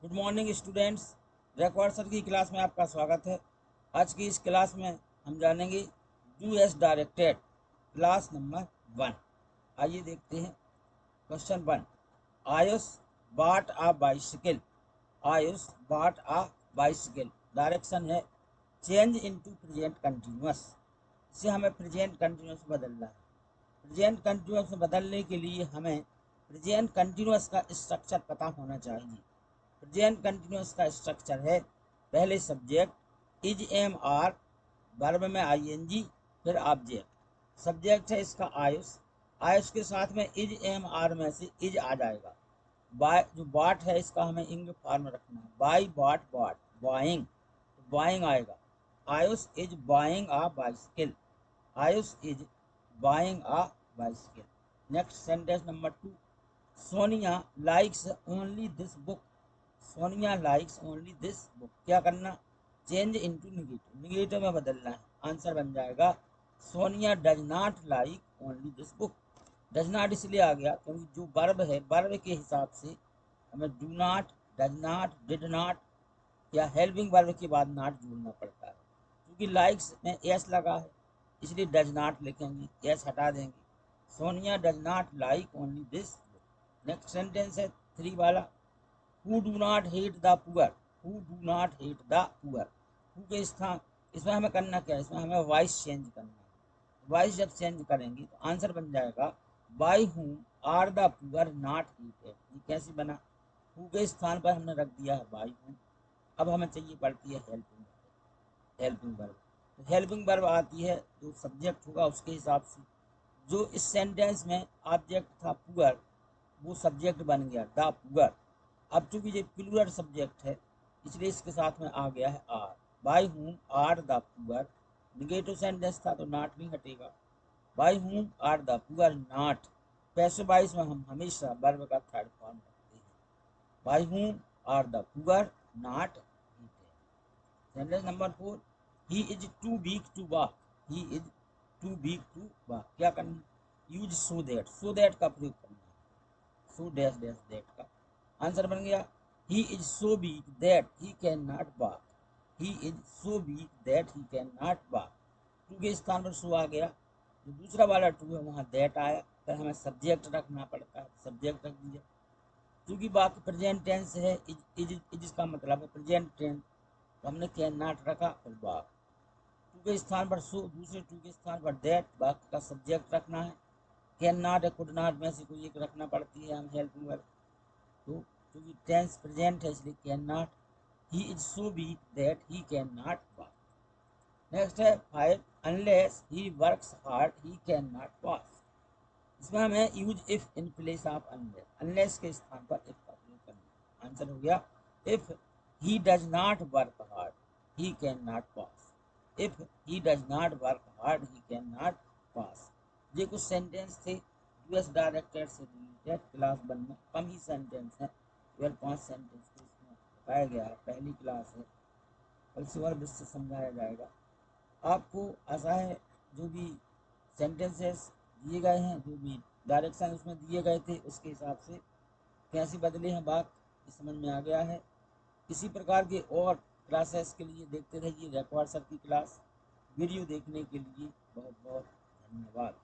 Good morning students. Record sir की class में आपका स्वागत है। आज की इस क्लास में हम जानेंगे यूएस डायरेक्टेड क्लास नंबर 1। आइए देखते हैं question 1। Ayush bought a bicycle. Ayush bought a bicycle. Direction है चेंज इनटू प्रेजेंट कंटिन्यूअस। इसे हमें प्रेजेंट कंटिन्यूअस बदलना है। प्रेजेंट कंटिन्यूअस में बदलने के लिए हमें प्रेजेंट कंटिन्यूअस का स्ट्रक्चर पता होना चाहिए। प्रेजेंट कंटिन्यूअस का स्ट्रक्चर है पहले subject is am are, verb में आईएनजी, फिर ऑब्जेक्ट। सब्जेक्ट है इसका आयुष। आयुष के साथ में इज एम आर में से इज आ जाएगा। बाय जो बाट है इसका हमें इंग फॉर्म रखना है। बाई बाट बाट बाइंग, तो बाइंग आएगा। Ayush is buying a bicycle. Ayush is buying a bicycle. Next sentence number 2। Sonia likes only this book. Sonia likes only this book. क्या करना? चेंज इनटू निगेटिव, निगेटिव में बदलना है। आंसर बन जाएगा Sonia does not like only this book. Does not इसलिए आ गया क्योंकि जो वर्ब है वर्ब के हिसाब से हमें do not, does not, did not या हेल्पिंग वर्ब के बाद नॉट जोड़ना पड़ता है। क्योंकि लाइक्स में एस लगा है इसलिए डज नॉट लिखेंगे, एस हटा देंगे। Sonia does not like only this book. Next sentence है 3 वाला। Who do not hate the poor. Who do not hate the poor. Who के स्थान इसमें हमें करना क्या है? इसमें हमें वॉइस चेंज करना है। वॉइस जब चेंज करेंगे तो आंसर बन जाएगा by whom are the poor not hated. ये कैसे बना? हु के स्थान पर हमने रख दिया है बाई हूम। अब हमें चाहिए पड़ती है हेल्पिंग, हेल्पिंग वर्ब। तो हेल्पिंग वर्ब आती है जो सब्जेक्ट होगा उसके हिसाब से। जो इस सेंटेंस में ऑब्जेक्ट था पुअर वो सब्जेक्ट बन गया द पुअर। अब चूंकि ये प्लूरल सब्जेक्ट है इसलिए इसके साथ में आ गया है are. By whom are the poor. Negative sentence था तो नॉट भी हटेगा। By whom are the poor not. Passive voice में हम हमेशा वर्ब का थर्ड फॉर्म रखते हैं। By whom are the poor not eaten. Sentence number 4। He is too weak to walk. He is too weak to walk. क्या करना? Use so that. So that का प्रयोग करना है। सो डैश डैश दैट का answer बन गया he is so weak that he cannot walk. he is so weak that he cannot walk. Too के स्थान पर सो आ गया। जो दूसरा वाला टू है वहाँ दैट आया, फिर हमें सब्जेक्ट रखना पड़ता है, सब्जेक्ट रख दिया। क्योंकि बाकी प्रेजेंट टेंस है, इज का मतलब है प्रेजेंट टेंस, तो हमने कैन नॉट रखा फिर वाक। टू के स्थान पर सो, दूसरे टू के स्थान पर दैट, बाकी का सब्जेक्ट रखना है। कैन नॉट या कुड नॉट में से कोई एक रखना पड़ती है हम हेल्पिंग वर्ब। तो क्योंकि टेंस प्रेजेंट है इसलिए can not. He is so weak that he can not walk. Next है 5। Unless he works hard he can not pass. इसमें हमें use if in place of unless, unless के स्थान पर इफ का प्रयोग करना। आंसर हो गया if he does not work hard he can not pass. If he does not work hard he can not pass. ये कुछ सेंटेंस थे यूएस डायरेक्टर से रिलेटेड। क्लास 1 में कम ही सेंटेंस है, केवल 5 सेंटेंस को इसमें बताया गया है। पहली क्लास है, कल से और विस्तृत समझाया जाएगा। आपको आशा है जो भी सेंटेंसेस दिए गए हैं, जो भी डायरेक्शन उसमें दिए गए थे उसके हिसाब से कैसे बदले हैं बात ये समझ में आ गया है। इसी प्रकार के और क्लासेस के लिए देखते रहिए रिकॉर्ड सर की क्लास। वीडियो देखने के लिए बहुत बहुत धन्यवाद।